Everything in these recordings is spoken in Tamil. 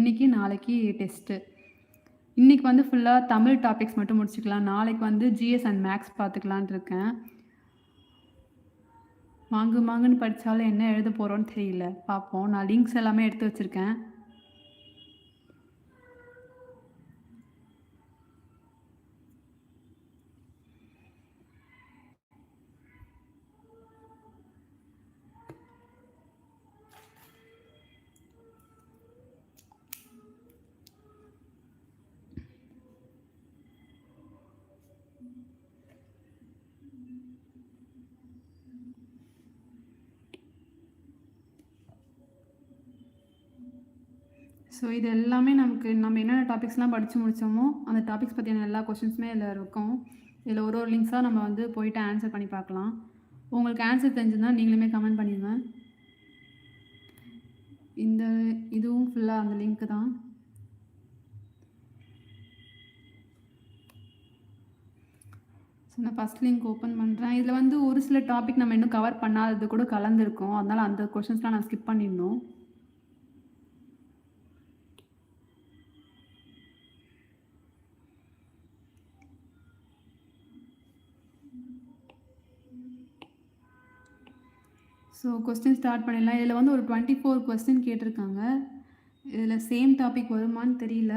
இன்றைக்கி நாளைக்கு டெஸ்ட்டு. இன்றைக்கி வந்து ஃபுல்லாக தமிழ் டாபிக்ஸ் மட்டும் முடிச்சுக்கலாம். நாளைக்கு வந்து ஜிஎஸ் அண்ட் மேக்ஸ் பார்த்துக்கலான்ட்டு இருக்கேன். மாங்கு மாங்குன்னு படித்தாலும் என்ன எழுத போகிறோன்னு தெரியல. பார்ப்போம். நான் லிங்க்ஸ் எல்லாமே எடுத்து வச்சுருக்கேன். ஸோ இது எல்லாமே நம்ம என்னென்ன டாபிக்ஸ்லாம் படித்து முடித்தோமோ அந்த டாபிக்ஸ் பற்றியான எல்லா கொஷின்ஸுமே இதில் இருக்கும். இதில் ஒரு லிங்க்ஸாக நம்ம வந்து போயிட்டு ஆன்சர் பண்ணி பார்க்கலாம். உங்களுக்கு ஆன்சர் தெரிஞ்சுருந்தால் நீங்களுமே கமெண்ட் பண்ணிடுங்க. இதுவும் ஃபுல்லாக அந்த லிங்க்கு தான். ஸோ நான் ஃபஸ்ட் லிங்க் ஓப்பன் பண்ணுறேன். இதில் வந்து ஒரு சில டாபிக் நம்ம இன்னும் கவர் பண்ணாதது கூட கலந்துருக்கோம். அதனால் அந்த கொஷின்ஸ்லாம் நான் ஸ்கிப் பண்ணிடணும். ஸோ கொஸ்டின் ஸ்டார்ட் பண்ணிடலாம். இதில் வந்து ஒரு 24 கொஸ்டின் கேட்டிருக்காங்க. இதில் சேம் டாபிக் வருமானு தெரியல.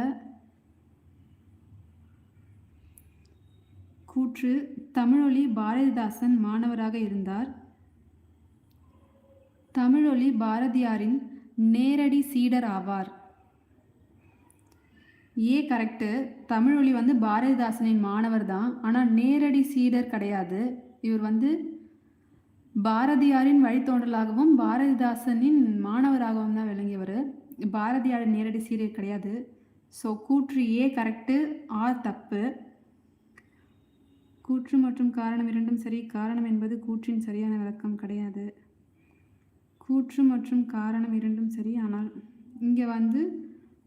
கூற்று: தமிழொலி பாரதிதாசன் மாணவராக இருந்தார். தமிழொலி பாரதியாரின் நேரடி சீடர் ஆவார். ஏ கரெக்டு. தமிழொலி வந்து பாரதிதாசனின் மாணவர் தான், ஆனால் நேரடி சீடர் கிடையாது. இவர் வந்து பாரதியாரின் வழித்தோன்றலாகவும் பாரதிதாசனின் மாணவராகவும் தான் விளங்கியவர். பாரதியாரின் நேரடி சீடர் கிடையாது. ஸோ கூற்று ஏ கரெக்டு, ஆர் தப்பு. கூற்று மற்றும் காரணம் இரண்டும் சரி. காரணம் என்பது கூற்றின் சரியான விளக்கம் கிடையாது. கூற்று மற்றும் காரணம் இரண்டும் சரி, ஆனால் இங்கே வந்து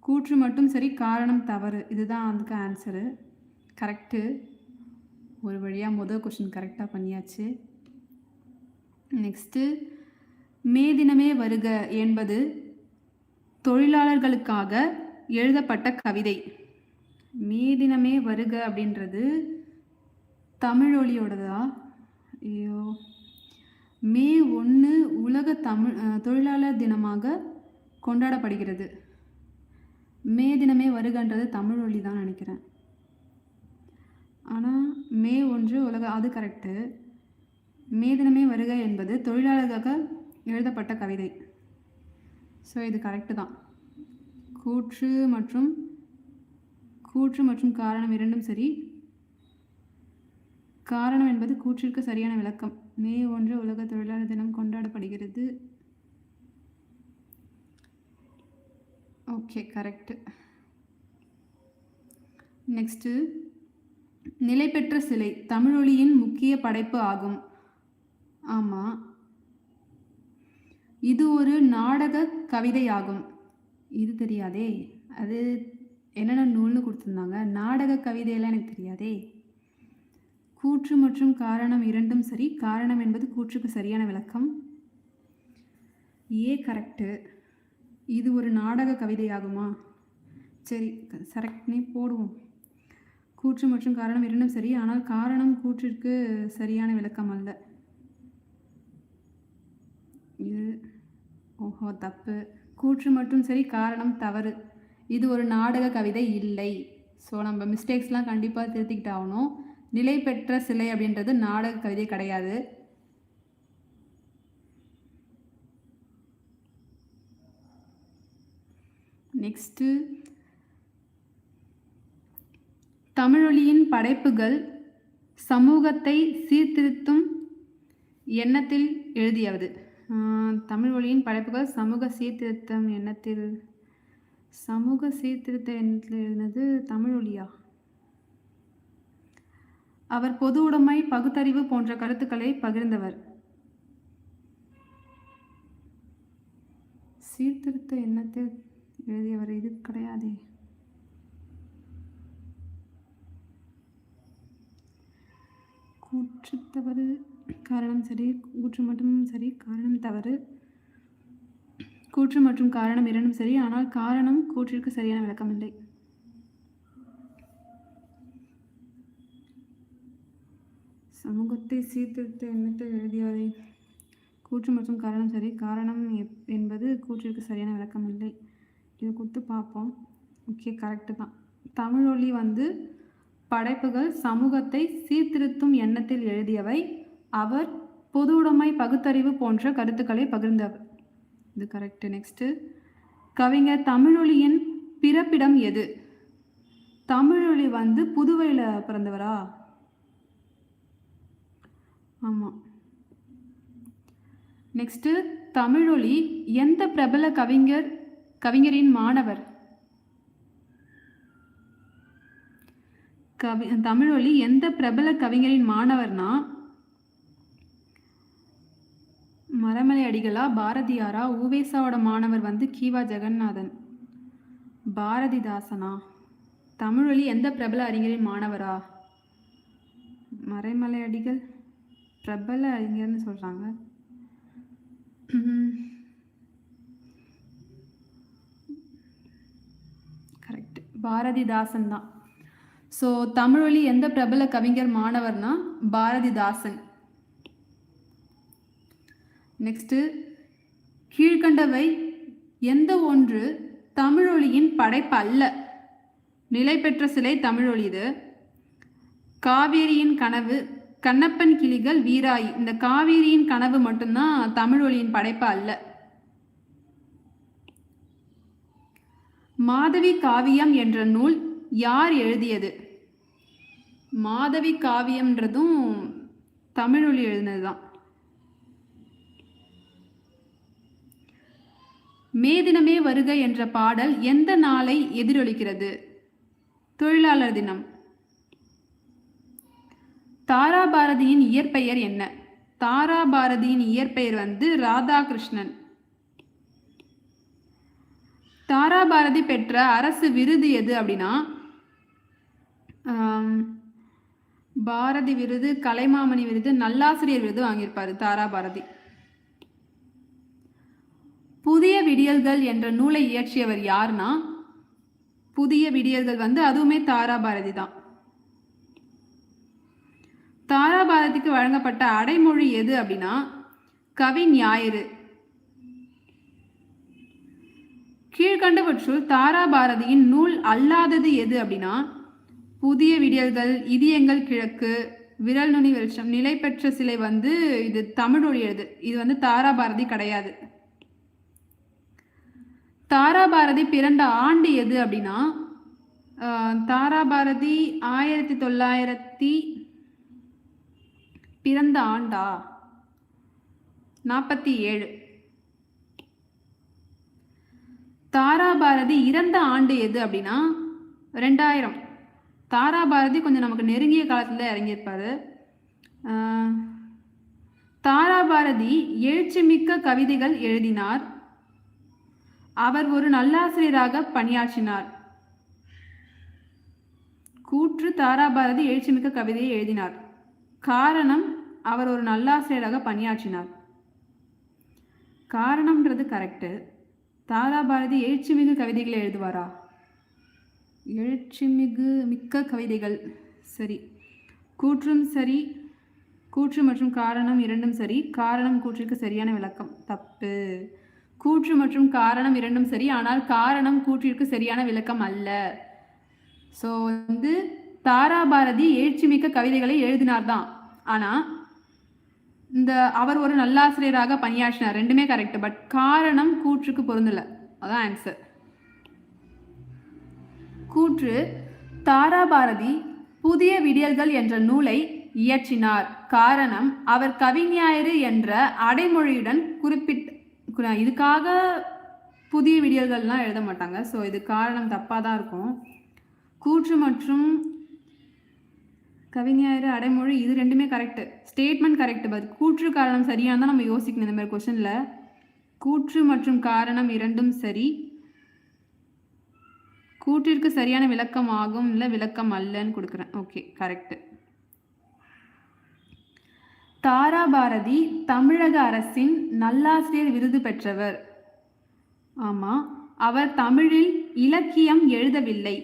கூற்று மட்டும் சரி, காரணம் தவறு. இதுதான் அதுக்கு ஆன்சரு. கரெக்டு. ஒரு வழியாக முதல் கொஷின் கரெக்டாக பண்ணியாச்சு. நெக்ஸ்ட்டு, மே தினமே வருக என்பது தொழிலாளர்களுக்காக எழுதப்பட்ட கவிதை. மே தினமே வருக அப்படின்றது தமிழொலியோடதா? ஐயோ, மே 1 உலக தொழிலாளர் தினமாக கொண்டாடப்படுகிறது. மே தினமே வருகன்றது தமிழொலி தான் நினைக்கிறேன். ஆனால் மே 1 உலக, அது கரெக்டு. மே தினமே வருக என்பது தொழிலாளர்களுக்காக எழுதப்பட்ட கவிதை. ஸோ இது கரெக்டு தான். கூற்று மற்றும் காரணம் இரண்டும் சரி. காரணம் என்பது கூற்றிற்கு சரியான விளக்கம். மே 1 உலக தொழிலாளர் தினம் கொண்டாடப்படுகிறது. Okay, correct. நெக்ஸ்ட்டு, நிலை பெற்ற சிலை தமிழொலியின் முக்கிய படைப்பு ஆகும். ஆமாம், இது ஒரு நாடக கவிதையாகும். இது தெரியாதே. அது என்னென்ன நூல்னு கொடுத்துருந்தாங்க. நாடக கவிதையெல்லாம் எனக்கு தெரியாதே. கூற்று மற்றும் காரணம் இரண்டும் சரி. காரணம் என்பது கூற்றுக்கு சரியான விளக்கம். ஏ கரெக்டு. இது ஒரு நாடக கவிதையாகுமா? சரி, கரெக்ட்னே போடுவோம். கூற்று மற்றும் காரணம் இரண்டும் சரி, ஆனால் காரணம் கூற்றிற்கு சரியான விளக்கம் அல்ல. இது தப்பு. கூற்று மட்டும் சரி, காரணம் தவறு. இது ஒரு நாடக கவிதை இல்லை. ஸோ நம்ம மிஸ்டேக்ஸ்லாம் கண்டிப்பாக திருத்திக்கிட்டு ஆகணும். நிலை பெற்ற சிலை அப்படின்றது நாடக கவிதை கிடையாது. நெக்ஸ்ட்டு, தமிழொலியின் படைப்புகள் சமூகத்தை சீர்திருத்தும் எண்ணத்தில் எழுதியது. தமிழொலியின் படைப்புகள் சமூக சீர்திருத்தம் எண்ணத்தில் எழுதினது தமிழொலியா? அவர் பொது உடைமை, பகுத்தறிவு போன்ற கருத்துக்களை பகிர்ந்தவர். சீர்திருத்த எண்ணத்தில் எழுதியவர் இது கிடையாதே. கூற்று தவறு, காரணம் சரி. கூற்று மட்டும் சரி, காரணம் தவறு. கூற்று மற்றும் காரணம் இரண்டும் சரி, ஆனால் காரணம் கூற்றிற்கு சரியான விளக்கம் இல்லை. சமூகத்தை சீர்திருத்த எண்ணத்தை எழுதியவை. கூற்று மற்றும் காரணம் சரி, காரணம் என்பது கூற்றிற்கு சரியான விளக்கம் இல்லை. இதை கொடுத்து பார்ப்போம். ஓகே, கரெக்டு தான். தமிழொலி வந்து படைப்புகள் சமூகத்தை சீர்திருத்தும் எண்ணத்தில் எழுதியவை. அவர் பொது உடைமை, பகுத்தறிவு போன்ற கருத்துக்களை பகிர்ந்தவர். இது கரெக்டு. நெக்ஸ்ட்டு, கவிஞர் தமிழொலியின் பிறப்பிடம் எது? தமிழொலி வந்து புதுவையில் பிறந்தவரா? ஆமாம். நெக்ஸ்ட்டு, தமிழொலி எந்த பிரபல கவிஞரின் மாணவர்? தமிழொலி எந்த பிரபல கவிஞரின் மாணவர்னா மரமலை அடிகளா, பாரதியாரா? உவேசாவோட மாணவர் வந்து கீவா ஜெகநாதன். பாரதிதாசனா? தமிழொலி எந்த பிரபல அறிஞரின் மாணவரா? மறைமலை அடிகள் பிரபல அறிஞர்னு சொல்றாங்க. கரெக்ட், பாரதிதாசன் தான். ஸோ தமிழொலி எந்த பிரபல கவிஞர் மாணவர்னா பாரதிதாசன். நெக்ஸ்ட்டு, கீழ்கண்டவை எந்த ஒன்று தமிழொலியின் படைப்பு அல்ல? நிலை பெற்ற சிலை தமிழொலி. இது காவேரியின் கனவு, கண்ணப்பன் கிளிகள், வீராயி. இந்த காவேரியின் கனவு மட்டும்தான் தமிழொலியின் படைப்பு அல்ல. மாதவி காவியம் என்ற நூல் யார் எழுதியது? மாதவி காவியம்ன்றதும் தமிழொலி எழுதினது தான். மேதினமே வருக என்ற பாடல் எந்த நாளை எதிரொலிக்கிறது? தொழிலாளர் தினம். தாராபாரதியின் இயற்பெயர் என்ன? தாராபாரதியின் இயற்பெயர் வந்து ராதாகிருஷ்ணன். தாராபாரதி பெற்ற அரசு விருது எது அப்படின்னா பாரதி விருது, கலைமாமணி விருது, நல்லாசிரியர் விருது வாங்கியிருப்பாரு தாராபாரதி. புதிய விடியல்கள் என்ற நூலை இயற்றியவர் யாருன்னா புதிய விடியல்கள் வந்து அதுவுமே தாராபாரதி தான். தாராபாரதிக்கு வழங்கப்பட்ட அடைமொழி எது அப்படின்னா கவி ஞாயிறு. கீழ்கண்டவற்றுள் தாராபாரதியின் நூல் அல்லாதது எது அப்படின்னா புதிய விடியல்கள், இதயங்கள் கிழக்கு, விரல் நுனி வெளிச்சம், நிலை பெற்ற சிலை வந்து இது தமிழொலி எழுது. இது வந்து தாராபாரதி கிடையாது. தாராபாரதி பிறந்த ஆண்டு எது அப்படின்னா தாராபாரதி 1900 பிறந்த ஆண்டா 47. தாராபாரதி இறந்த ஆண்டு எது அப்படின்னா 2000. தாராபாரதி கொஞ்சம் நமக்கு நெருங்கிய காலத்தில் இறங்கியிருப்பாரு. தாராபாரதி எழுச்சிமிக்க கவிதைகள் எழுதினார். அவர் ஒரு நல்லாசிரியராக பணியாற்றினார். கூற்று தாராபாரதி எழுச்சிமிக்க கவிதையை எழுதினார். காரணம் அவர் ஒரு நல்லாசிரியராக பணியாற்றினார். காரணம்ன்றது கரெக்டு. தாராபாரதி எழுச்சிமிகு கவிதைகளை எழுதுவாரா? மிக்க கவிதைகள் சரி. கூற்றும் சரி, கூற்று மற்றும் காரணம் இரண்டும் சரி, காரணம் கூற்றிற்கு சரியான விளக்கம். தப்பு. கூற்று மற்றும் காரணம் இரண்டும் சரி, ஆனால் காரணம் கூற்றிற்கு சரியான விளக்கம் அல்ல. ஸோ வந்து தாராபாரதி எழுச்சிமிக்க கவிதைகளை எழுதினார் தான், ஆனால் அவர் ஒரு நல்லாசிரியராக பணியாற்றினார். ரெண்டுமே கரெக்ட். பட் காரணம் கூற்றுக்கு பொருந்தல. அதான் ஆன்சர். கூற்று தாராபாரதி புதிய விடியல்கள் என்ற நூலை இயற்றினார். காரணம் அவர் கவிஞாயிறு என்ற அடைமொழியுடன் இதுக்காக புதிய விடியல்கள்லாம் எழுத மாட்டாங்க. ஸோ இது காரணம் தப்பாக தான் இருக்கும். கூற்று மற்றும் கவிஞாயிறு அடைமொழி இது ரெண்டுமே கரெக்டு. Statement correct. பட் கூற்று காரணம் சரியான தான் நம்ம யோசிக்கணும் இந்த மாதிரி கொஸ்டினில். கூற்று மற்றும் காரணம் இரண்டும் சரி. கூற்றிற்கு சரியான விளக்கம் ஆகும், இல்லை விளக்கம் அல்லன்னு கொடுக்குறேன். Okay, correct. தாராபாரதி தமிழக அரசின் நல்லாசிரியர் விருது பெற்றவர். ஆமாம். அவர் தமிழில் இலக்கியம் எழுதவில்லை.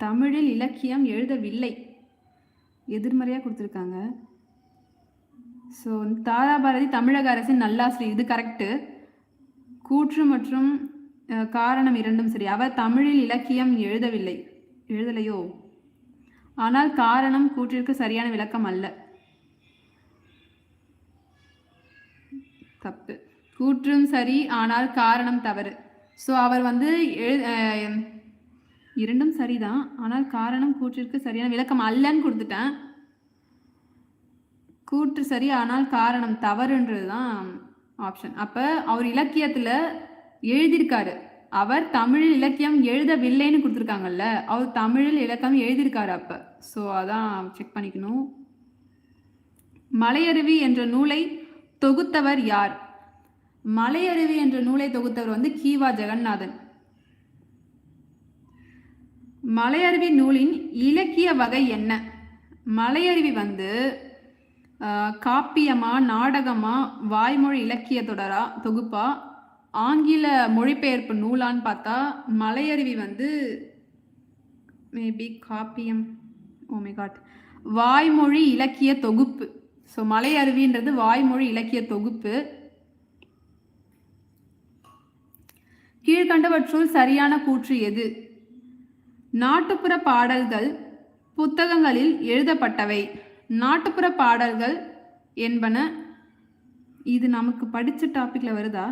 தமிழில் இலக்கியம் எழுதவில்லை. எதிர்மறையாக கொடுத்துருக்காங்க. ஸோ தாராபாரதி தமிழக அரசின் நல்லாசிரியர், இது கரெக்டு. கூற்று மற்றும் காரணம் இரண்டும் சரி. அவர் தமிழில் இலக்கியம் எழுதலையோ? ஆனால் காரணம் கூற்றிற்கு சரியான விளக்கம் அல்ல. தப்பு. கூற்றும் சரி, ஆனால் காரணம் தவறு. ஸோ அவர் வந்து இரண்டும் சரிதான், ஆனால் காரணம் கூற்றிற்கு சரியான விளக்கம் அல்லன்னு கொடுத்துட்டேன். கூற்று சரி, ஆனால் காரணம் தவறுன்றது தான் ஆப்ஷன். அப்போ அவர் இலக்கியத்தில் எழுதியிருக்காரு. அவர் தமிழில் இலக்கியம் எழுதவில்லைன்னு கொடுத்துருக்காங்கல்ல, அவர் தமிழில் இலக்கியம் எழுதியிருக்காரு அப்போ. ஸோ அதான் செக் பண்ணிக்கணும். மலையருவி என்ற நூலை தொகுத்தவர் யார்? மலையருவி என்ற நூலை தொகுத்தவர் வந்து கீவா ஜெகநாதன். மலையருவி நூலின் இலக்கிய வகை என்ன? மலையருவி வந்து காப்பியமா, நாடகமா, வாய்மொழி இலக்கிய தொடரா, தொகுப்பா, ஆங்கில மொழிபெயர்ப்பு நூலான்னு பார்த்தா மலையருவி வந்து மேபி காப்பியம். ஓமை காட், வாய்மொழி இலக்கிய தொகுப்பு. ஸோ மலையருவின்றது வாய்மொழி இலக்கிய தொகுப்பு. கீழ்கண்டவற்றுள் சரியான கூற்று எது? நாட்டுப்புற பாடல்கள் புத்தகங்களில் எழுதப்பட்டவை. நாட்டுப்புற பாடல்கள் என்பன, இது நமக்கு படித்த டாப்பிக்கில் வருதா?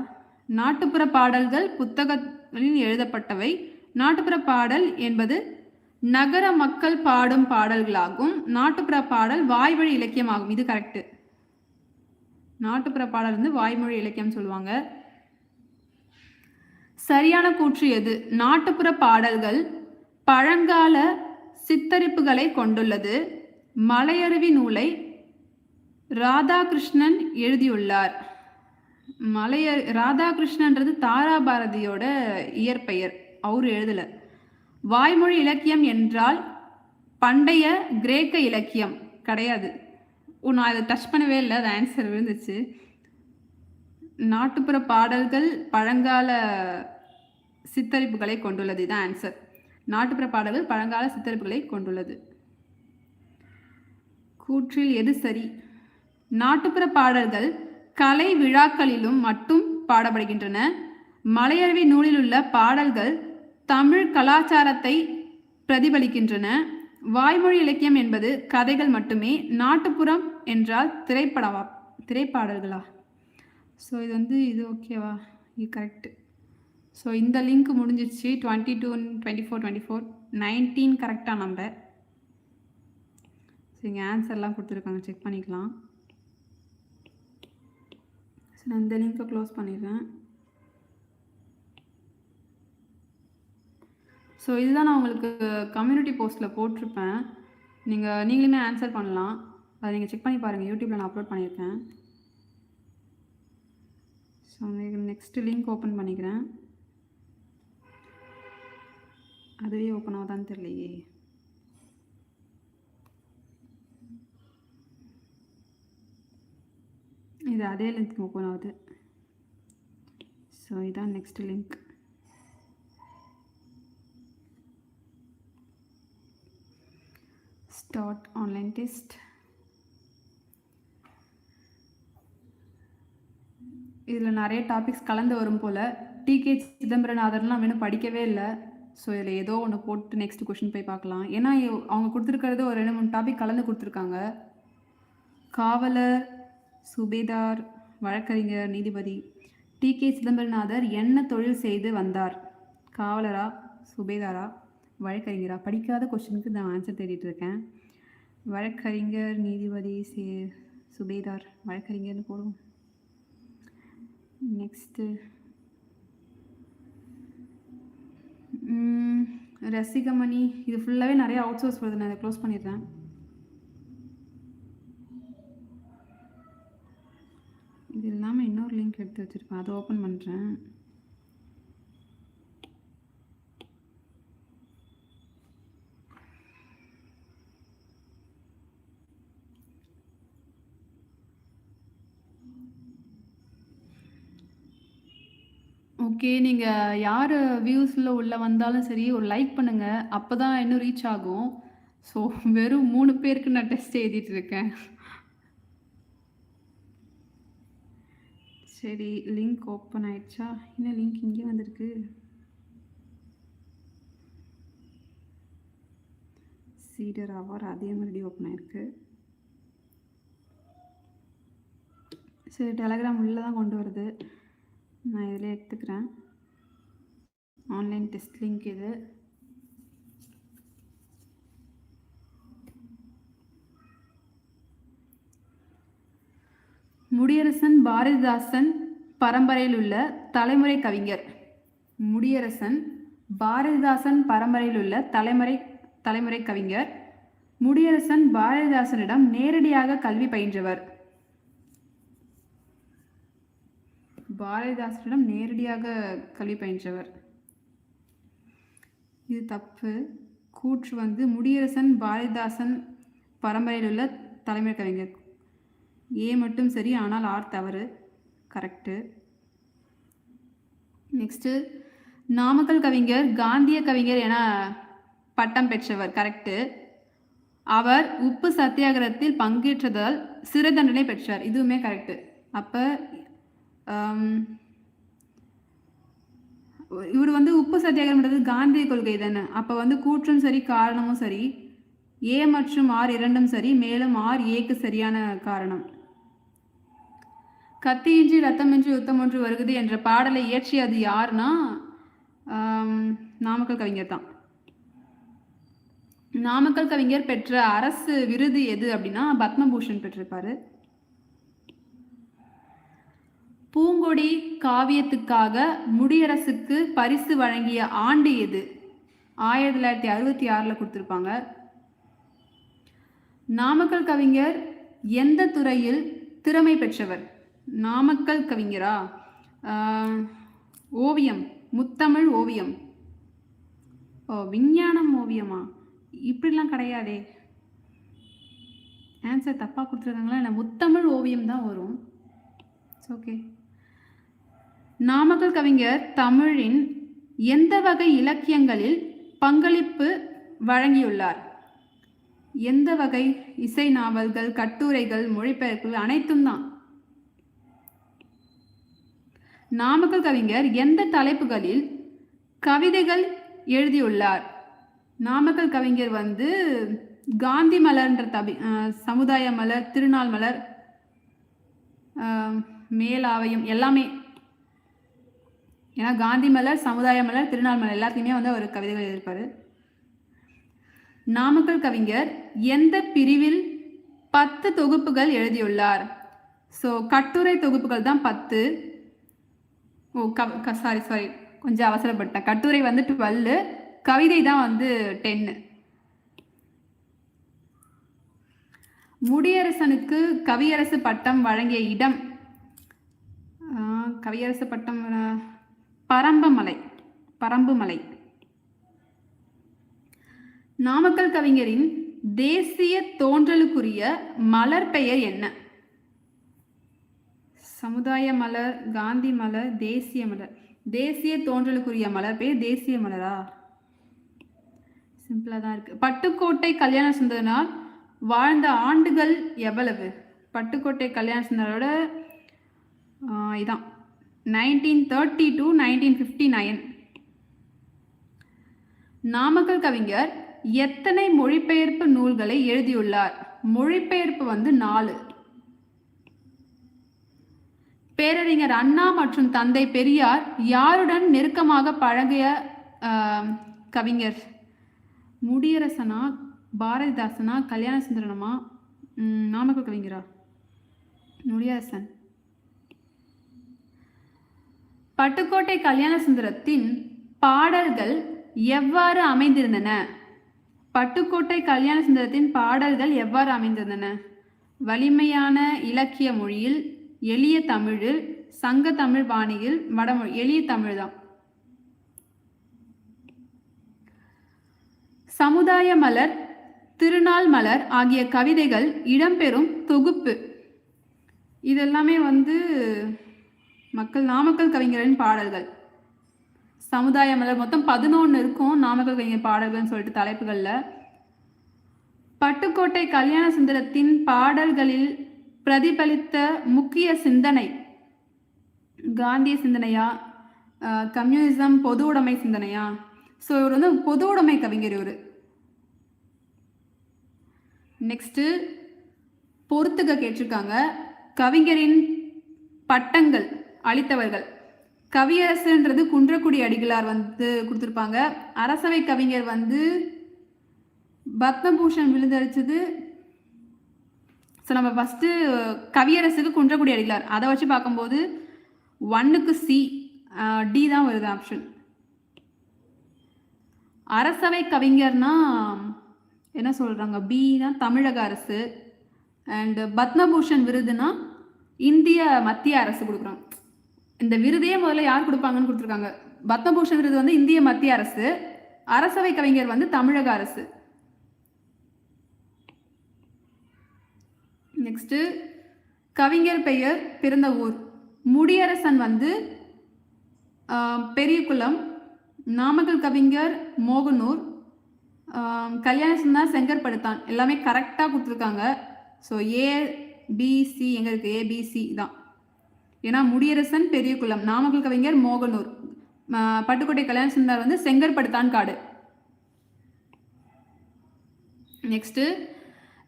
நாட்டுப்புற பாடல்கள் புத்தகங்களில் எழுதப்பட்டவை. நாட்டுப்புற பாடல் என்பது நகர மக்கள் பாடும் பாடல்களாகும். நாட்டுப்புற பாடல் வாய்மொழி இலக்கியமாகும். இது கரெக்டு. நாட்டுப்புற பாடல் வந்து வாய்மொழி இலக்கியம் சொல்லுவாங்க. சரியான கூற்று எது? நாட்டுப்புற பாடல்கள் பழங்கால சித்தரிப்புகளை கொண்டுள்ளது. மலையருவி நூலை ராதாகிருஷ்ணன் எழுதியுள்ளார். ராதாகிருஷ்ணன்றது தாராபாரதியோட இயற்பெயர், அவர் எழுதல. வாய்மொழி இலக்கியம் என்றால் பண்டைய கிரேக்க இலக்கியம் கிடையாது. நான் அதை டச் பண்ணவே இல்லை, அது ஆன்சர் விழுந்துச்சு. நாட்டுப்புற பாடல்கள் பழங்கால சித்தரிப்புகளை கொண்டுள்ளது, இதுதான் ஆன்சர். நாட்டுப்புற பாடல்கள் பழங்கால சித்தரிப்புகளை கொண்டுள்ளது. கூற்றில் எது சரி? நாட்டுப்புற பாடல்கள் கலை விழாக்களிலும் மட்டும் பாடப்படுகின்றன. மலையருவி நூலில் உள்ள பாடல்கள் தமிழ் கலாச்சாரத்தை பிரதிபலிக்கின்றன. வாய்மொழி இலக்கியம் என்பது கதைகள் மட்டுமே. நாட்டுப்புறம் என்றால் திரைப்பாடல்களா? ஸோ இது வந்து இது ஓகேவா? இது கரெக்டு. ஸோ இந்த லிங்க் முடிஞ்சிச்சு. 22, 24, 24, 19 கரெக்டாக நம்பர். ஸோ இங்கே ஆன்சர்லாம் கொடுத்துருக்காங்க, செக் பண்ணிக்கலாம். ஸோ நான் இந்த லிங்க்கை க்ளோஸ் பண்ணிடுறேன். ஸோ இதுதான் நான் உங்களுக்கு கம்யூனிட்டி போஸ்ட்டில் போட்டிருப்பேன். நீங்களுமே ஆன்சர் பண்ணலாம். அதை நீங்கள் செக் பண்ணி பாருங்கள், யூடியூப்பில் நான் அப்லோட் பண்ணியிருக்கேன். ஸோ நெக்ஸ்ட்டு லிங்க் ஓப்பன் பண்ணிக்கிறேன். அதுவே ஓப்பன் ஆகுதான்னு தெரியலையே. இது அதே லிங்க் ஓப்பன் ஆகுது. ஸோ இதான் next link. Start online test. இதில் நிறைய டாபிக்ஸ் கலந்து வரும் போல். டிகே சிதம்பரநாதர்லாம் வேணும் படிக்கவே இல்லை. ஸோ இதில் ஏதோ ஒன்று போட்டு நெக்ஸ்ட் கொஷின் போய் பார்க்கலாம். ஏன்னா அவங்க கொடுத்துருக்கிறது ஒரு 2-3 டாபிக் கலந்து கொடுத்துருக்காங்க. காவலர், சுபேதார், வழக்கறிஞர், நீதிபதி. டிகே சிதம்பரநாதர் என்ன தொழில் செய்து வந்தார்? காவலரா, சுபேதாரா, வழக்கறிஞரா? படிக்காத கொஷினுக்கு நான் ஆன்சர் தேடிட்டு இருக்கேன். வழக்கறிஞர், நீதிபதி, சுபேதார், வழக்கறிஞர்னு போடுவோம். நெக்ஸ்ட்டு ரசிகமணி. இது ஃபுல்லாகவே நிறைய அவுட் சோர்ஸ் வருது, நான் இதை க்ளோஸ் பண்ணிடுறேன். இது இல்லாமல் இன்னொரு லிங்க் எடுத்து வச்சுருப்பேன், அதை ஓப்பன் பண்ணுறேன். ஓகே. நீங்க யாரு வியூஸ்ல உள்ள வந்தாலும் சரி, ஒரு லைக் பண்ணுங்க. அப்பதான் இன்னும் ரீச் ஆகும். ஸோ வெறும் 3 பேருக்கு நான் டெஸ்ட் எழுதிட்டு இருக்கேன். சரி, லிங்க் ஓப்பன் ஆயிடுச்சா? என்ன லிங்க் இங்கே வந்திருக்கு? சீடர் அவர் அதே மாதிரி ஓப்பன் ஆயிருக்கு. சரி, டெலகிராம் உள்ளே தான் கொண்டு வருது. நான் இதில் எடுத்துக்கிறேன். ஆன்லைன் டெஸ்ட் லிங்க் இது. முடியரசன் பாரதிதாசன் பரம்பரையில் உள்ள தலைமுறை கவிஞர். முடியரசன் பாரதிதாசன் பரம்பரையில் உள்ள தலைமுறை கவிஞர். முடியரசன் பாரதிதாசனிடம் நேரடியாக கல்வி பயின்றவர். பாரதிதாசனிடம் நேரடியாக கல்வி பயின்றவர். இது தப்பு. கூற்று வந்து முடியரசன் பாரதிதாசன் பரம்பரையில் உள்ள தலைமுறை கவிஞர். ஏ மட்டும் சரி, ஆனால் ஆர் தவறு. கரெக்டு. நெக்ஸ்ட்டு, நாமக்கல் கவிஞர் காந்திய கவிஞர் என பட்டம் பெற்றவர். கரெக்டு. அவர் உப்பு சத்தியாகிரகத்தில் பங்கேற்றதால் சிறை தண்டனை பெற்றார். இதுவுமே கரெக்டு. அப்போ இவர் வந்து உப்பு சத்தியாகிரகம்ன்றது காந்திய கொள்கை தானே. அப்போ வந்து கூற்றும் சரி, காரணமும் சரி. ஏ மற்றும் ஆர் இரண்டும் சரி, மேலும் ஆர் ஏக்கு சரியான காரணம். கத்தியின்றி ரத்தமின்றி யுத்தம் ஒன்று வருகுது என்ற பாடலை இயற்றியது யாருன்னா நாமக்கல் கவிஞர் தான். நாமக்கல் கவிஞர் பெற்ற அரசு விருது எது அப்படின்னா பத்மபூஷன் பெற்றிருப்பாரு. பூங்கொடி காவியத்துக்காக முடியரசுக்கு பரிசு வழங்கிய ஆண்டு எது? 1966 கொடுத்துருப்பாங்க. நாமக்கல் கவிஞர் எந்த துறையில் திறமை பெற்றவர்? நாமக்கல் கவிஞரா? ஓவியம், முத்தமிழ் ஓவியம். ஓ, விஞ்ஞானம் ஓவியமா? இப்படிலாம் கிடையாதே. ஆன்சர் தப்பாக கொடுத்துருக்காங்களா? என்ன, முத்தமிழ் ஓவியம் தான் வரும். ஓகே. நாமக்கல் கவிஞர் தமிழின் எந்த வகை இலக்கியங்களில் பங்களிப்பு வழங்கியுள்ளார்? எந்த வகை? இசை நாவல்கள், கட்டுரைகள், மொழிபெயர்ப்புகள் அனைத்தும் தான். நாமக்கல் கவிஞர் எந்த தலைப்புகளில் கவிதைகள் எழுதியுள்ளார்? நாமக்கல் கவிஞர் வந்து காந்தி மலர்ன்ற சமுதாய மலர், திருநாள் மலர், மேலாவையும் எல்லாமே. ஏன்னா காந்தி மலர், சமுதாய மலர், திருநாள் மலர் எல்லாத்தையுமே வந்து அவர் கவிதைகள் எழுதியிருப்பாரு. நாமக்கல் கவிஞர் எந்த பிரிவில் 10 தொகுப்புகள் எழுதியுள்ளார்? ஸோ கட்டுரை தொகுப்புகள் தான் 10. சாரி கொஞ்சம் அவசரப்பட்டேன். கட்டுரை வந்து 12, கவிதை தான் வந்து 10. முடியரசனுக்கு கவியரசு பட்டம் வழங்கிய இடம்? கவியரசு பட்டம் பரம்புமலை. நாமக்கல் கவிஞரின் தேசிய தோன்றலுக்குரிய மலர் பெயர் என்ன? சமுதாய மலர், காந்தி மலர், தேசிய மலர். தேசிய தோன்றலுக்குரிய மலர் பெயர் தேசிய மலரா? சிம்பிளா தான் இருக்கு. பட்டுக்கோட்டை கல்யாண சுந்தரனார் வாழ்ந்த ஆண்டுகள் எவ்வளவு? பட்டுக்கோட்டை கல்யாண சுந்தரோட இதான் 1930 to 1959. நாமக்கல் கவிஞர் எத்தனை மொழிபெயர்ப்பு நூல்களை எழுதியுள்ளார்? மொழிபெயர்ப்பு வந்து 4. பேரறிஞர் அண்ணா மற்றும் தந்தை பெரியார் யாருடன் நெருக்கமாக பழகிய கவிஞர்? முடியரசனா, பாரதிதாசனா, கல்யாண சுந்தரனமா, நாமக்கல் கவிஞரா? முடியரசன். பட்டுக்கோட்டை கல்யாண சுந்தரத்தின் பாடல்கள் எவ்வாறு அமைந்திருந்தன? பட்டுக்கோட்டை கல்யாண சுந்தரத்தின் பாடல்கள் எவ்வாறு அமைந்திருந்தன? வலிமையான இலக்கிய மொழியில், எளிய தமிழில், சங்க தமிழ் பாணியில், வடமொழி. எளிய தமிழ் தான். சமுதாய மலர், திருநாள் மலர் ஆகிய கவிதைகள் இடம்பெறும் தொகுப்பு. இதெல்லாமே வந்து நாமக்கல் கவிஞரின் பாடல்கள். சமுதாய மலர், மொத்தம் 11 இருக்கும் நாமக்கல் கவிஞர் பாடல்கள்னு சொல்லிட்டு தலைப்புகளில். பட்டுக்கோட்டை கல்யாண சுந்தரத்தின் பாடல்களில் பிரதிபலித்த முக்கிய சிந்தனை காந்திய சிந்தனையா, கம்யூனிசம், பொது உடைமை சிந்தனையா? ஸோ இவர் வந்து பொது உடைமை கவிஞர் இவர். நெக்ஸ்ட்டு பொறுத்துக்க கேட்டிருக்காங்க. கவிஞரின் பட்டங்கள் அளித்தவர்கள். கவியரசுன்றது குன்றக்குடி அடிகளார் வந்து கொடுத்துருப்பாங்க. அரசவை கவிஞர் வந்து பத்மபூஷன் விழுந்தடிச்சது. ஸோ நம்ம ஃபஸ்ட்டு கவியரசுக்கு குன்றக்குடி அடிகளார், அதை வச்சு பார்க்கும்போது 1க்கு சி, டி தான் வருது ஆப்ஷன். அரசவை கவிஞர்னா என்ன சொல்கிறாங்க, பி தான் தமிழக அரசு. அண்டு பத்மபூஷன் விருதுனா இந்திய மத்திய அரசு கொடுக்குறாங்க. இந்த விருதையே முதல்ல யார் கொடுப்பாங்கன்னு கொடுத்துருக்காங்க. பத்மபூஷன் விருது வந்து இந்திய மத்திய அரசு, அரசவை கவிஞர் வந்து தமிழக அரசு. நெக்ஸ்ட்டு கவிஞர் பெயர், பிறந்த ஊர். முடியரசன் வந்து பெரியகுளம், நாமக்கல் கவிஞர் மோகனூர், கல்யாண சுந்தர் செங்கற்படுத்தான். எல்லாமே கரெக்டாக கொடுத்துருக்காங்க. ஸோ ஏபிசி எங்கே இருக்குது? ஏபிசி தான். ஏன்னா முடியரசன் பெரியகுளம், நாமக்கல் கவிஞர் மோகனூர், பட்டுக்கோட்டை கல்யாண சுந்தர் வந்து செங்கற்படுத்தான் காடு. நெக்ஸ்ட்டு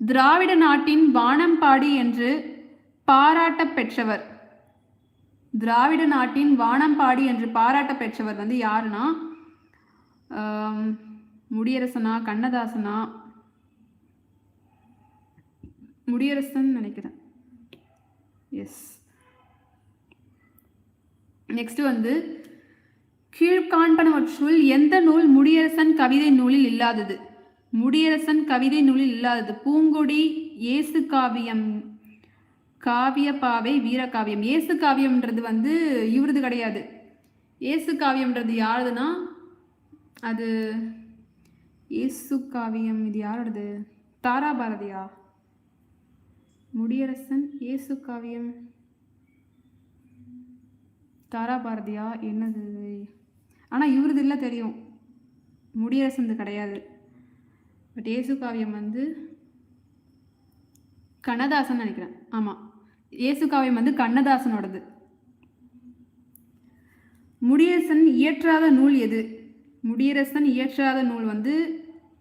திராவிட நாட்டின் வானம்பாடி என்று பாராட்ட பெற்றவர். திராவிட நாட்டின் வானம்பாடி என்று பாராட்ட பெற்றவர் வந்து யாருன்னா, முடியரசனா கண்ணதாசனா? முடியரசன் நினைக்கிறேன். எஸ். நெக்ஸ்ட் வந்து கீழ்காண்பனவற்றுள் எந்த நூல் முடியரசன் கவிதை நூலில் இல்லாதது? முடியரசன் கவிதை நூலில் இல்லாதது பூங்கொடி, இயேசு காவியம், காவியப்பாவை, வீரகாவியம். இயேசு காவியம்ன்றது வந்து இவரது கிடையாது. இயேசு காவியம்ன்றது யாருதுன்னா, அது இயேசு காவியம் இது யாரோடது? தாராபாரதியா? முடியரசன் இயேசு காவியம் தாராபாரதியா என்னது? ஆனால் இவரது இல்லை தெரியும், முடியரசன் கிடையாது. பட் இயேசு காவியம் வந்து கண்ணதாசன் நினைக்கிறேன். ஆமாம், இயேசு காவியம் வந்து கண்ணதாசனோடது. முடியரசன் இயற்றாத நூல் எது? முடியரசன் இயற்றாத நூல் வந்து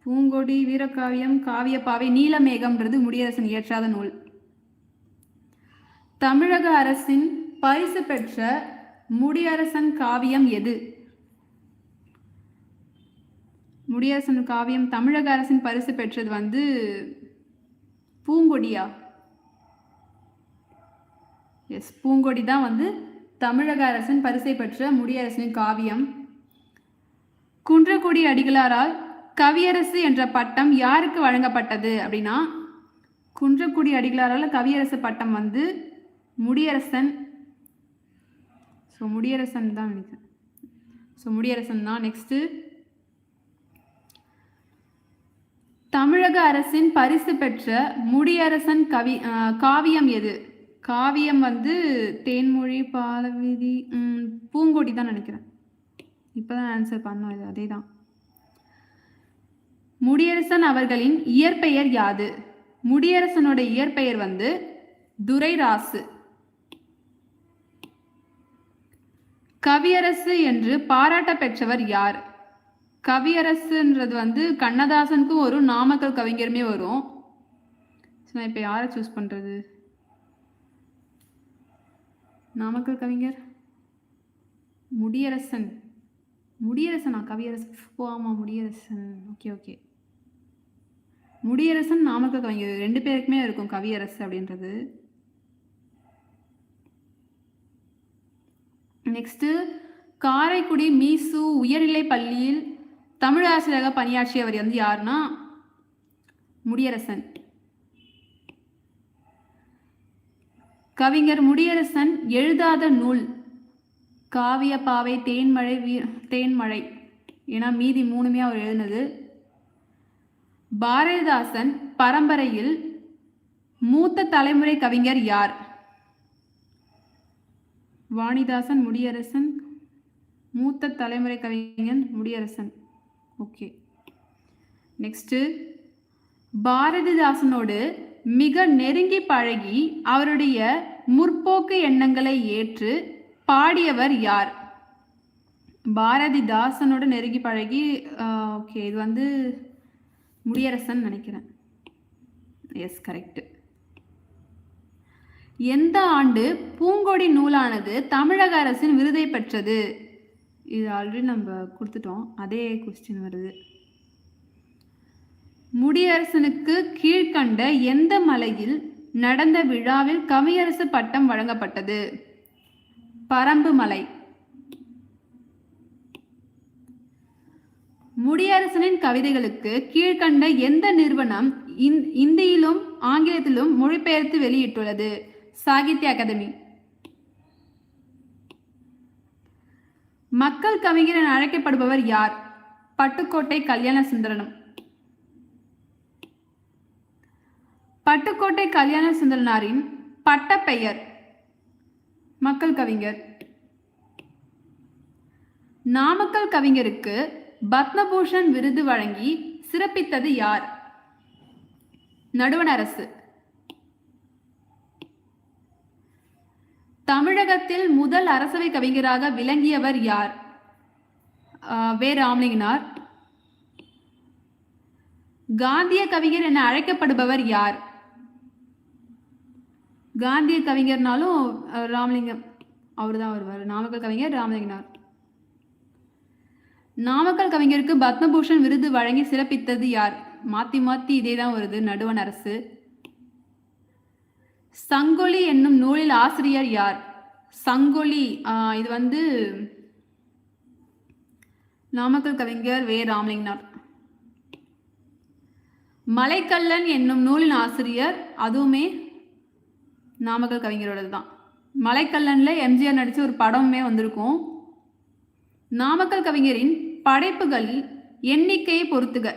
பூங்கொடி, வீரகாவியம், காவியப்பாவை, நீலமேகம்ன்றது முடியரசன் இயற்றாத நூல். தமிழக அரசின் பரிசு பெற்ற முடியரசன் காவியம் எது? முடியரசன் காவியம் தமிழக அரசின் பரிசு பெற்றது வந்து பூங்கொடியா? எஸ், பூங்கொடி தான் வந்து தமிழக அரசின் பரிசை பெற்ற முடியரசனின் காவியம். குன்றக்குடி அடிகளாரால் கவியரசு என்ற பட்டம் யாருக்கு வழங்கப்பட்டது அப்படின்னா, குன்றக்குடி அடிகளாரால் கவியரசு பட்டம் வந்து முடியரசன். ஸோ முடியரசன் தான் நினைக்கிறேன். ஸோ முடியரசன் தான். நெக்ஸ்ட்டு தமிழக அரசின் பரிசு பெற்ற முடியரசன் காவியம் எது? காவியம் வந்து தேன்மொழி, பாலவீதி, பூங்கொடி தான் நினைக்கிறேன். இப்போதான் ஆன்சர் பண்ணோம், இது அதே தான். முடியரசன் அவர்களின் இயற்பெயர் யாது? முடியரசனோட இயற்பெயர் வந்து துரைராசு. கவியரசு என்று பாராட்ட பெற்றவர் யார்? கவியரசுன்றது வந்து கண்ணதாசனுக்கும் வரும், நாமக்கல் கவிஞருமே வரும். நான் இப்போ யாரை சூஸ் பண்ணுறது? நாமக்கல் கவிஞர் முடியரசன். முடியரசனா கவியரசன்? ஓ ஆமாம், முடியரசன். ஓகே ஓகே, முடியரசன் நாமக்கல் கவிஞர் ரெண்டு பேருக்குமே இருக்கும் கவியரசு அப்படின்றது. நெக்ஸ்ட்டு காரைக்குடி மீசு உயர்நிலை பள்ளியில் தமிழாசிரியராக பணியாற்றியவர் வந்து யாருன்னா முடியரசன். கவிஞர் முடியரசன் எழுதாத நூல் காவியப்பாவை, தேன்மழை, தேன்மழை. ஏன்னா மீதி மூணுமே அவர் எழுதினது. பாரதிதாசன் பரம்பரையில் மூத்த தலைமுறை கவிஞர் யார்? வாணிதாசன், முடியரசன், மூத்த தலைமுறை கவிஞன் முடியரசன். ஓகே. நெக்ஸ்ட்டு, பாரதிதாசனோடு மிக நெருங்கி பழகி அவருடைய முற்போக்கு எண்ணங்களை ஏற்று பாடியவர் யார்? பாரதிதாசனோட நெருங்கி பழகி ஓகே, இது வந்து முடியரசன் நினைக்கிறேன். Yes, correct. எந்த ஆண்டு பூங்கொடி நூலானது தமிழக அரசின் விருதை பெற்றது? இது ஆல்ரெடி நம்ம கொடுத்துட்டோம், அதே கொஸ்டின் வருது. முடியரசனுக்கு கீழ்கண்ட எந்த மலையில் நடந்த விழாவில் கவியரசு பட்டம் வழங்கப்பட்டது? பரம்பு மலை. முடியரசனின் கவிதைகளுக்கு கீழ்கண்ட எந்த நிறுவனம் இந்தியிலும் ஆங்கிலத்திலும் மொழிபெயர்த்து வெளியிட்டுள்ளது? சாகித்ய அகாதமி. மக்கள் கவிஞர் என அழைக்கப்படுபவர் யார்? பட்டுக்கோட்டை கல்யாண சுந்தரனம். பட்டுக்கோட்டை கல்யாண சுந்தரனாரின் பட்டப்பெயர்? மக்கள் கவிஞர். நாமக்கல் கவிஞருக்கு பத்மபூஷன் விருது வழங்கி சிறப்பித்தது யார்? நடுவண் அரசு. தமிழகத்தில் முதல் அரசவை கவிஞராக விளங்கியவர் யார்? வே. ராமலிங்கனார். காந்திய கவிஞர் என அழைக்கப்படுபவர் யார்? காந்திய கவிஞர்னாலும் ராமலிங்கம் அவர் தான் வருவார். நாமக்கல் கவிஞர் ராமலிங்கனார். நாமக்கல் கவிஞருக்கு பத்மபூஷன் விருது வழங்கி சிறப்பித்தது யார்? மாத்தி மாத்தி இதே தான் வருது, நடுவண் அரசு. சங்கொலி என்னும் நூலில் ஆசிரியர் யார்? சங்கொலி இது வந்து நாமக்கல் கவிஞர் வே. ராமலிங்கனார். மலைக்கல்லன் என்னும் நூலின் ஆசிரியர் அதுவுமே நாமக்கல் கவிஞரோடது தான். மலைக்கல்லன்ல எம்ஜிஆர் நடிச்ச ஒரு படமுமே வந்திருக்கும். நாமக்கல் கவிஞரின் படைப்புகளில் எண்ணிக்கையை பொறுத்துக.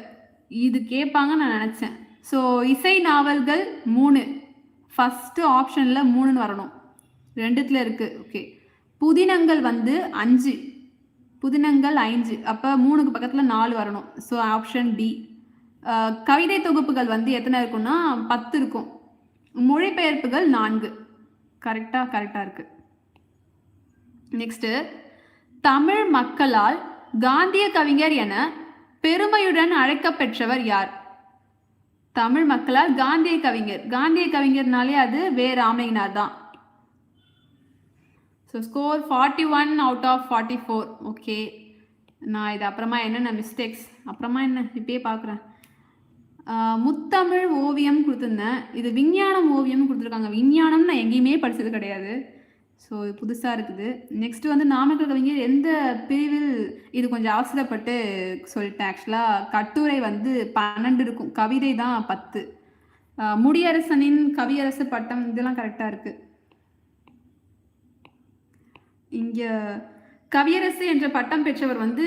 இது கேட்பாங்க நான் நினச்சேன். ஸோ இசை நாவல்கள் 3, ஃபஸ்ட்டு ஆப்ஷனில் 3ன்னு வரணும், 2த்துல இருக்குது. ஓகே. புதினங்கள் வந்து 5, புதினங்கள் 5, அப்போ 3க்கு பக்கத்தில் 4 வரணும். So option D. கவிதை தொகுப்புகள் வந்து எத்தனை இருக்குன்னா 10 இருக்கும். மொழிபெயர்ப்புகள் 4. கரெக்டாக இருக்கு. நெக்ஸ்ட்டு, தமிழ் மக்களால் காந்திய கவிஞர் என பெருமையுடன் அழைக்கப்பெற்றவர் யார்? தமிழ் மக்களால் காந்திய கவிஞர், காந்திய கவிஞர்னாலே அது வே. ராமலிங்கனார் தான். So score 41 out of 44. Okay. நான் இது அப்புறமா என்னென்ன மிஸ்டேக்ஸ் அப்புறமா என்ன இப்பயே பார்க்குறேன். முத்தமிழ் ஓவியம் கொடுத்துருந்தேன், இது விஞ்ஞானம் ஓவியம் கொடுத்துருக்காங்க. விஞ்ஞானம் நான் எங்கேயுமே படித்தது கிடையாது. ஸோ இது புதுசாக இருக்குது. நெக்ஸ்ட்டு வந்து நாமக்கல் கவிஞர் எந்த பிரிவில், இது கொஞ்சம் அவசரப்பட்டு சொல்லிட்டேன். ஆக்சுவலாக கட்டுரை வந்து 12 இருக்கும், கவிதை தான் 10. முடியரசனின் கவியரசு பட்டம் இதெல்லாம் கரெக்டாக இருக்குது. இங்கே கவியரசு என்ற பட்டம் பெற்றவர் வந்து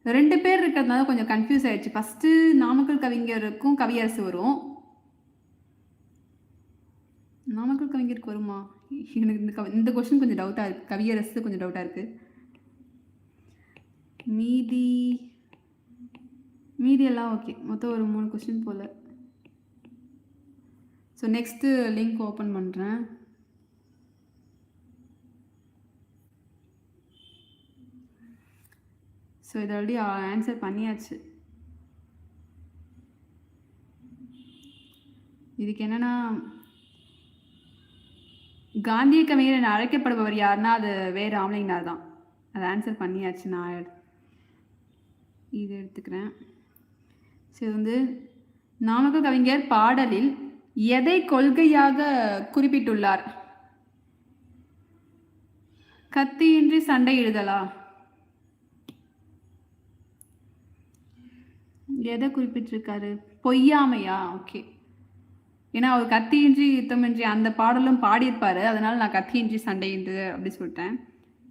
2 பேர் இருக்கிறதுனால கொஞ்சம் கன்ஃபியூஸ் ஆயிடுச்சு. ஃபஸ்ட்டு நாமக்கல் கவிஞருக்கும் கவியரசு வரும். நாமக்கல் கவிஞருக்கு வருமா? எனக்கு இந்த கொஸ்டின் கொஞ்சம் டவுட்டாக இருக்குது. கவியரசு கொஞ்சம் டவுட்டாக இருக்குது. மீதி எல்லாம் ஓகே. மொத்தம் ஒரு 3 கொஸ்டின் போல். ஸோ நெக்ஸ்ட்டு லிங்க் ஓப்பன் பண்ணுறேன். ஸோ இதை ஆல்ரெடி ஆன்சர் பண்ணியாச்சு. இதுக்கு என்னென்னா, காந்திய கவிஞர் என அழைக்கப்படுபவர் யாருன்னா அது வே. ராமலிங்கனார் தான். அதை ஆன்சர் பண்ணியாச்சு. நான் இது எடுத்துக்கிறேன். ஸோ இது வந்து நாமக்கல் கவிஞர் பாடலில் எதை கொள்கையாக குறிப்பிட்டுள்ளார்? கத்தியின்றி சண்டையிடுதலா? எதை குறிப்பிட்டிருக்காரு? பொய்யாமையா? ஓகே. ஏன்னா அவர் கத்தியின்றி யுத்தமின்றி அந்த பாடலும் பாடியிருப்பாரு, அதனால நான் கத்தியின்றி சண்டையின்று அப்படி சொல்லிட்டேன்.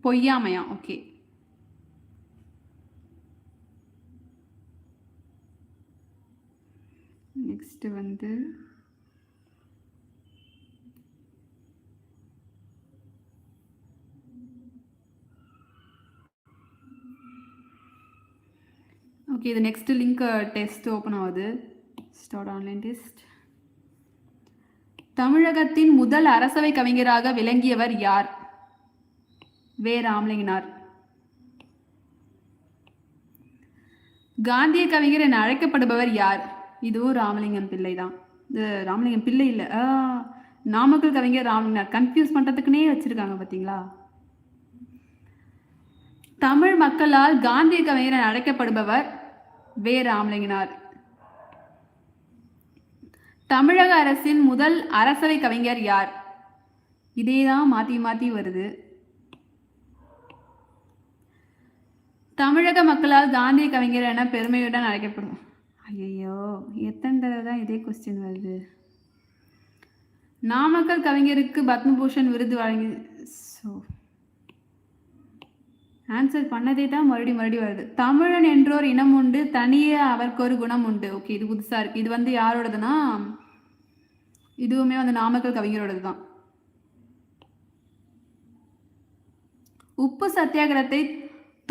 பொய்யாமையா? ஓகே. நெக்ஸ்ட் வந்து ஓகே, இது நெக்ஸ்ட் லிங்க் டெஸ்ட் ஓப்பன் ஆகுது. Start online test. தமிழகத்தின் முதல் அரசவை கவிஞராக விளங்கியவர் யார்? வே. ராமலிங்கனார். காந்திய கவிஞர் என அழைக்கப்படுபவர் யார்? இதுவும் ராமலிங்கம் பிள்ளை தான். ராமலிங்கம் பிள்ளை இல்லை, நாமக்கல் கவிஞர் ராமலிங்கனார். கன்ஃபியூஸ் பண்ணுறதுக்குன்னே வச்சிருக்காங்க பார்த்தீங்களா. தமிழ் மக்களால் காந்திய கவிஞர் என அழைக்கப்படுபவர் வே. ராமலிங்கனார். தமிழக அரசின் முதல் அரசவை கவிஞர் யார்? இதேதான் மாற்றி மாற்றி வருது. தமிழக மக்களால் காந்திய கவிஞர் என பெருமையுடன் அழைக்கப்படும். ஐயோ, எத்தனை தடவை தான் இதே கொஸ்டின் வருது. நாமக்கல் கவிஞருக்கு பத்மபூஷன் விருது வழங்கி. ஸோ ஆன்சர் பண்ணதே தான் மறுபடியும் வருது. தமிழன் என்றோர் இனம் உண்டு, தனியே அவருக்கு ஒரு குணம் உண்டு. ஓகே, இது புதுசாக இருக்குது. இது வந்து யாரோடதுன்னா, இதுவுமே வந்து நாமக்கல் கவிஞரோடது தான். உப்பு சத்தியாகிரத்தை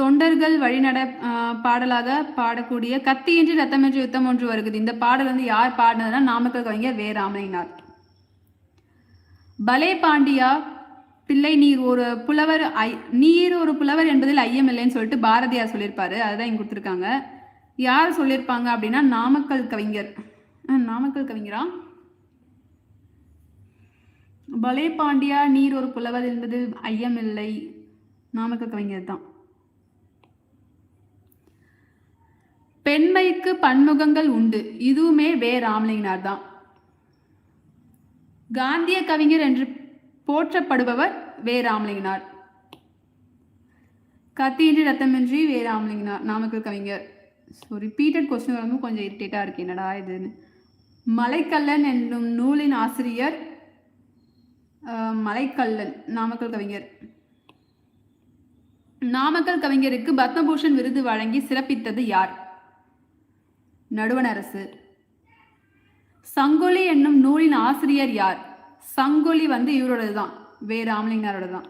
தொண்டர்கள் வழிநட பாடலாக பாடக்கூடிய கத்தியின்றி ரத்தமின்றி யுத்தம் ஒன்று வருகிறது. இந்த பாடல் வந்து யார் பாடினதுன்னா நாமக்கல் கவிஞர் வே. ராமலிங்கனார். பலே பாண்டியா பிள்ளை நீர் ஒரு புலவர் நீர் ஒரு புலவர் என்பதில் ஐயமில்லைன்னு சொல்லிட்டு பாரதியார் சொல்லியிருப்பாரு. அதுதான் இங்கே கொடுத்துருக்காங்க. யார் சொல்லியிருப்பாங்க அப்படின்னா நாமக்கல் கவிஞர். நாமக்கல் கவிஞரா? பலே பாண்டியா நீர் ஒரு புலவர் என்பது ஐயமில்லை, நாமக்கல் கவிஞர் தான். பெண்மைக்கு பன்முகங்கள் உண்டு, இதுவுமே வே. ராமலிங்கனார் தான். காந்திய கவிஞர் என்று போற்றப்படுபவர் வே. ராமலிங்கனார். கத்தியின்றி ரத்தமின்றி வே. ராமலிங்கனார், நாமக்கல் கவிஞர். ஸோ ரிப்பீட்டட் கொஸ்டின் வந்து கொஞ்சம் இரிட்டேட்டாக இருக்கு, என்னடா இதுன்னு. மலைக்கல்லன் என்னும் நூலின் ஆசிரியர் மலைக்கல்லன், நாமக்கல் கவிஞர். நாமக்கல் கவிஞருக்கு பத்மபூஷன் விருது வழங்கி சிறப்பித்தது யார்? நடுவண் அரசு. சங்கொலி என்னும் நூலின் ஆசிரியர் யார்? சங்கொலி வந்து இவரோடது தான், வே. ராமலிங்கனாரோட தான்.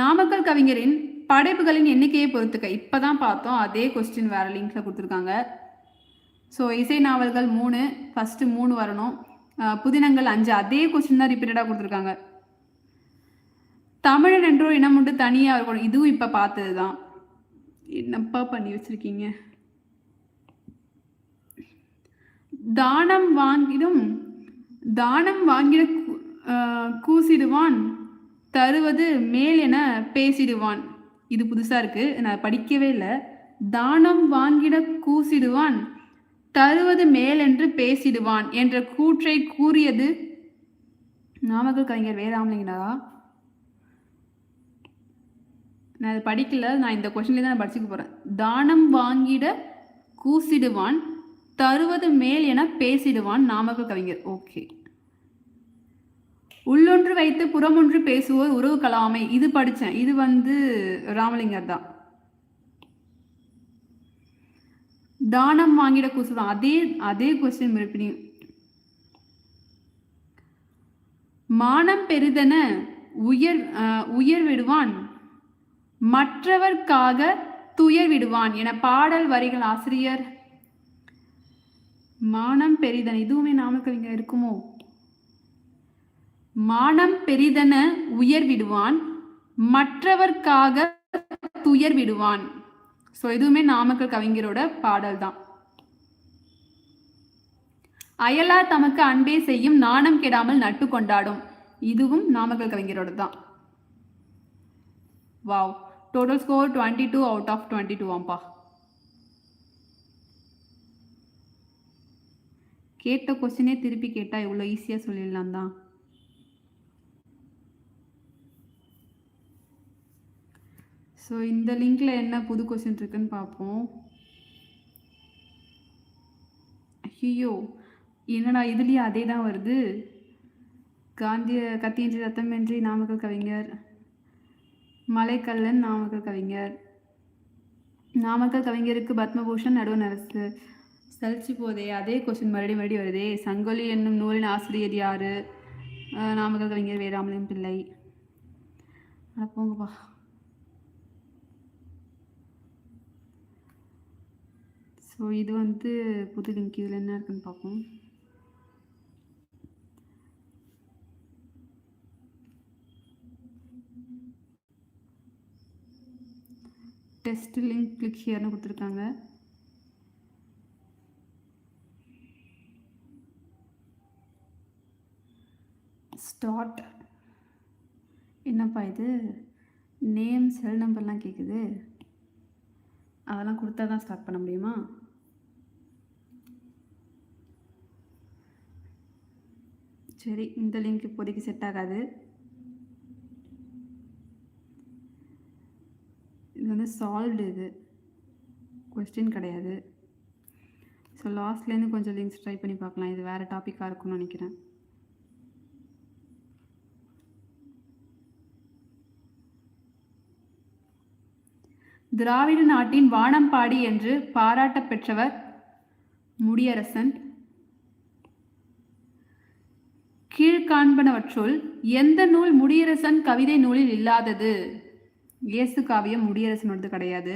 நாமக்கல் கவிஞரின் படைப்புகளின் எண்ணிக்கையை பொறுத்துக்க. இப்பதான் பார்த்தோம், அதே கொஸ்டின் வேற லிங்க்ல கொடுத்துருக்காங்க. ஸோ இசை நாவல்கள் 3, ஃபர்ஸ்ட் 3 வரணும். புதினங்கள் 5, அதே கொஸ்டின் தான் ரிப்பீட்டடாக கொடுத்துருக்காங்க. தமிழன் என்றோ இனம் உண்டு, தனியாக இருக்கணும், இதுவும் இப்போ பார்த்தது தான். என்னப்பா பண்ணி வச்சிருக்கீங்க. தானம் வாங்கிட கூசிடுவான், தருவது மேல் என பேசிடுவான். இது புதுசாக இருக்குது, நான் படிக்கவே இல்லை. தானம் வாங்கிட கூசிடுவான், தருவது மேல் என்று பேசிடுவான் என்ற கூற்றை கூறியது நாமக்கல் கவிஞர் வே. ராமலிங்கனாரா? நான் அதை படிக்கல, நான் இந்த கொஸ்டின்ல தான் நான் படிச்சுக்க போகிறேன். தானம் வாங்கிட கூசிடுவான், தருவது மேல் என பேசிடுவான், நாமக்கல் கவிஞர். ஓகே. உள்ளொன்று வைத்து புறமொன்று பேசுவோர் உறவு கலாமை, இது படித்தேன், இது வந்து ராமலிங்கர் தான். தானம் வாங்கிட கூசுதான், அதே கொஸ்டின் மறுபடியும். மானம் பெரிதென உயர் விடுவான், மற்றவர்க்காக துயர் விடுவான் என பாடல் வரிகள் ஆசிரியர். மானம் பெரிதென, இதுவுமே நாமக்கவிஞர் இருக்குமோ? மானம் பெரிதென உயர் விடுவான், மற்றவர்க்காக துயர் விடுவான். ஸோ இதுவுமே நாமக்கல் கவிஞரோட பாடல் தான். அயலார் தமக்கு அன்பே செய்யும், நாணம் கெடாமல் நட்டு கொண்டாடும், இதுவும் நாமக்கல் கவிஞரோட தான். Wow, total score 22 out of 22 ஆம்பா. கேட்ட கொஸ்டினே திருப்பி கேட்டா இவ்வளோ ஈஸியாக சொல்லிடலாம் தான். ஸோ இந்த லிங்க்ல என்ன புது கொஸ்டின் இருக்குன்னு பார்ப்போம். ஐயோ, என்னடா இதுலேயே அதே தான் வருது. கத்தியின்றி ரத்தமின்றி நாமக்கல் கவிஞர், மலைக்கல்லன் நாமக்கல் கவிஞர், நாமக்கல் கவிஞருக்கு பத்மபூஷன் நடுவண் அரசு. சலிச்சு போதே, அதே கொஸ்டின் மறுபடியும் வருதே. சங்கொலி என்னும் நூலின் ஆசிரியர் யாரு? நாமக்கல் கவிஞர் வே. ராமலிங்கம் பிள்ளை. போங்கப்பா. ஸோ இது வந்து புது லிங்க். இதில் என்ன இருக்குன்னு பார்ப்போம். டெஸ்ட் லிங்க் கிளிக் ஹியர்னு கொடுத்துருக்காங்க. ஸ்டார்ட். என்னப்பா இது, நேம் செல் நம்பர்லாம் கேட்குது. அதெல்லாம் கொடுத்தா தான் ஸ்டார்ட் பண்ண முடியுமா? சரி, இந்த லிங்க் இப்போதைக்கு செட் ஆகாது. இது வந்து சால்வ்டு, இது கொஸ்டின் கிடையாது. ஸோ லாஸ்ட்லேருந்து கொஞ்சம் லிங்க்ஸ் ட்ரை பண்ணி பார்க்கலாம். இது வேறு டாப்பிக்காக இருக்கும்னு நினைக்கிறேன். திராவிட நாட்டின் வானம்பாடி என்று பாராட்ட பெற்றவர் முடியரசன். கீழ்காண்பனவற்றுள் எந்த நூல் முடியரசன் கவிதை நூலில் இல்லாதது? இயேசு காவியம் முடியரசனோடது கிடையாது.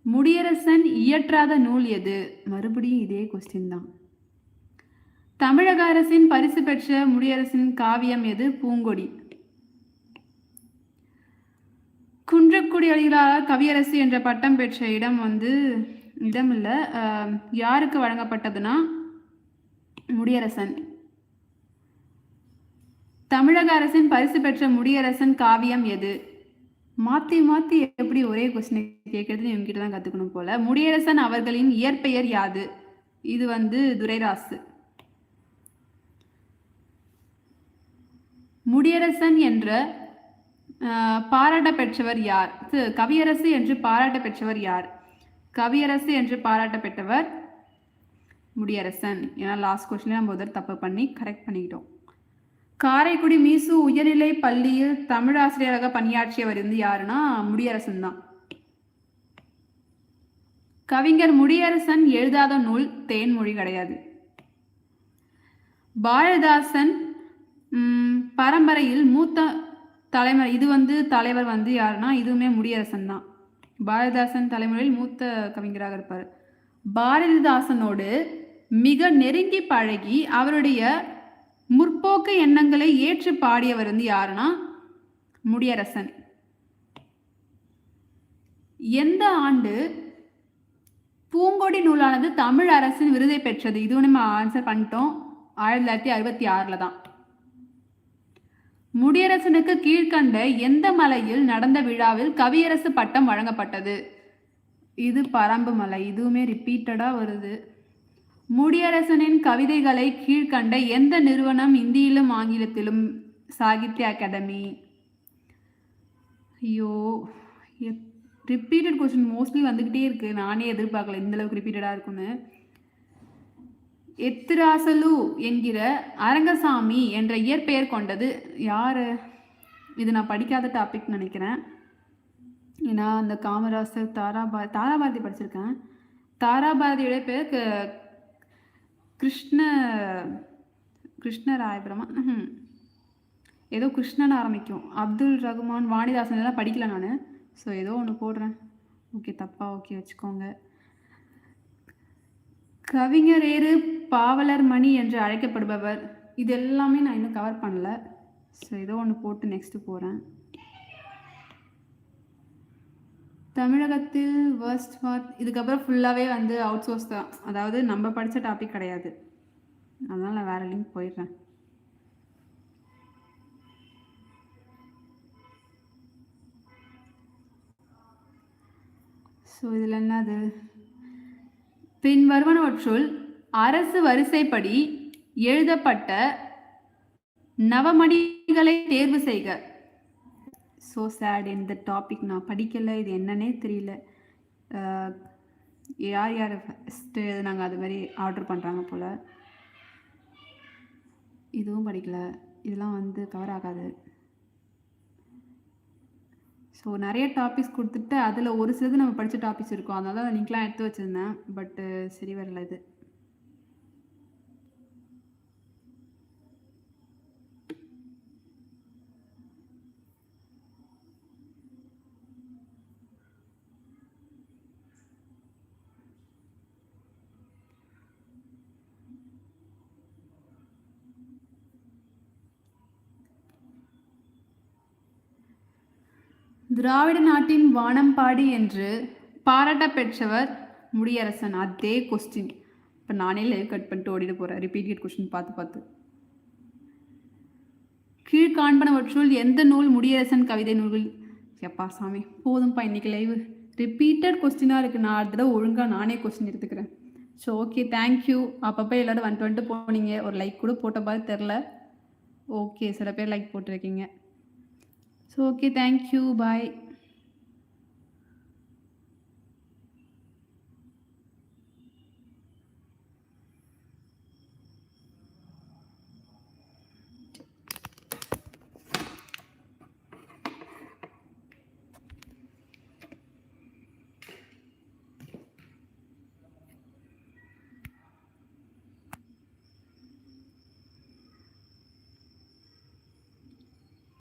முடியரசன் இயற்றாத நூல் எது? மறுபடியும் இதே கொஸ்டின் தான். தமிழக அரசின் பரிசு பெற்ற முடியரசன் காவியம் எது? பூங்கொடி. குன்றக்குடி அடிகளார் கவியரசு என்ற பட்டம் பெற்ற இடம் வந்து இடம் இல்லை, யாருக்கு வழங்கப்பட்டதுன்னா முடியரசன். தமிழக அரசின் பரிசு பெற்ற முடியரசன் காவியம் எது? மாற்றி மாற்றி எப்படி ஒரே கொஸ்டினை கேட்கறதுன்னு இவங்கிட்ட தான் கற்றுக்கணும் போல. முடியரசன் அவர்களின் இயற்பெயர் யாது? இது வந்து துரைராசு. முடியரசன் என்ற பாராட்ட பெற்றவர் யார்? கவியரசு என்று பாராட்ட பெற்றவர் யார்? கவியரசு என்று பாராட்ட பெற்றவர் முடியரசன். ஏன்னா லாஸ்ட் கொஸ்டின்ல நம்ம ஒரு தப்பு பண்ணி கரெக்ட் பண்ணிக்கிட்டோம். காரைக்குடி மீசு உயர்நிலை பள்ளியில் தமிழ் ஆசிரியராக பணியாற்றியவர் வந்து யாருன்னா முடியரசன் தான். கவிஞர் முடியரசன் எழுதாத நூல் தேன்மொழி கிடையாது. பாரதிதாசன் பரம்பரையில் மூத்த தலைமுறை, இது வந்து தலைவர் வந்து யாருன்னா இதுவுமே முடியரசன் தான். பாரதிதாசன் தலைமுறையில் மூத்த கவிஞராக இருப்பார். பாரதிதாசனோடு மிக நெருங்கி பழகி அவருடைய முற்போக்கு எண்ணங்களை ஏற்று பாடியவர் வந்து யாருன்னா முடியரசன். எந்த ஆண்டு பூங்கொடி நூலானது தமிழ் அரசின் விருதை பெற்றது? இதுவும் நம்ம ஆன்சர் பண்ணிட்டோம். 1966 தான். முடியரசனுக்கு கீழ்கண்ட எந்த மலையில் நடந்த விழாவில் கவியரசு பட்டம் வழங்கப்பட்டது? இது பரம்பு மலை. இதுவுமே ரிப்பீட்டடா வருது. முடியரசனின் கவிதைகளை கீழ்கண்ட எந்த நிறுவனம் இந்தியிலும் ஆங்கிலத்திலும்? சாகித்ய அகாடமி. ஐயோ, ரிப்பீட்டட் கொஸ்டின் மோஸ்ட்லி வந்துக்கிட்டே இருக்கு. நானே எதிர்பார்க்கல இந்த அளவுக்கு ரிப்பீட்டடாக இருக்குன்னு. எத்திராசலு என்கிற அரங்கசாமி என்ற இயற்பெயர் கொண்டது யாரு? இது நான் படிக்காத டாபிக் நினைக்கிறேன். ஏன்னா அந்த காமராசர் தாராபாரதி படிச்சிருக்கேன். தாராபாரதியோட பேர் கிருஷ்ணராயபுரமா ஏதோ கிருஷ்ணன் ஆரம்பிக்கும். அப்துல் ரகுமான், வாணிதாசன் எல்லாம் படிக்கல நான். ஸோ ஏதோ ஒன்று போடுறேன். ஓகே, தப்பா ஓகே வச்சுக்கோங்க. கவிஞரேறு பாவலர் மணி என்று அழைக்கப்படுபவர். இது எல்லாமே நான் இன்னும் கவர் பண்ணல. ஸோ ஏதோ ஒன்று போட்டு நெக்ஸ்ட் போகிறேன். தமிழகத்தில் வேர்ஸ்ட் வாட். இதுக்கப்புறம் ஃபுல்லாகவே வந்து அவுட் சோர்ஸ் தான், அதாவது நம்ம படித்த டாபிக் கிடையாது. அதனால் நான் வேறு லிங்க் போயிடுறேன். ஸோ இதில் என்னது? பின் வருவனவற்றுள் அரசு வரிசைப்படி எழுதப்பட்ட நவமணிகளை தேர்வு செய்க. So sad. இந்த டாபிக் நான் படிக்கலை. இது என்னன்னே தெரியல. யார் யார் ஃபஸ்ட்டு நாங்கள் அது மாதிரி ஆர்டர் பண்ணுறாங்க போல். இதுவும் படிக்கலை. இதெல்லாம் வந்து கவர் ஆகாது. ஸோ நிறைய டாபிக்ஸ் கொடுத்துட்டு அதில் ஒரு சிலது நம்ம படித்த டாபிக்ஸ் இருக்கும். அதனால தான் லிங்க்லாம் எடுத்து வச்சுருந்தேன். பட்டு சரி வரல இது. திராவிட நாட்டின் வானம்பாடி என்று பாராட்ட பெற்றவர் முடியரசன். அதே கொஸ்டின். இப்போ நானே லைவ் கட் பண்ணிட்டு ஓடிட்டு போகிறேன். ரிப்பீட்டட் கொஸ்டின் பார்த்து. கீழ்காண்பனவற்றுள் எந்த நூல் முடியரசன் கவிதை நூல்கள்? எப்பா சாமி போதும்ப்பா இன்னைக்கு லைவ். ரிப்பீட்டட் கொஸ்டினாக இருக்குது. நான் அடுத்த தடவை ஒழுங்காக நானே கொஸ்டின் எடுத்துக்கிறேன். So okay, thank you. அப்பப்போ எல்லோரும் வந்துட்டு போனீங்க. ஒரு லைக் கூட போட்ட மாதிரி தெரில. ஓகே, சில பேர் லைக் போட்டிருக்கீங்க. ஸோ ஓகே, தேங்க்யூ, பாய்.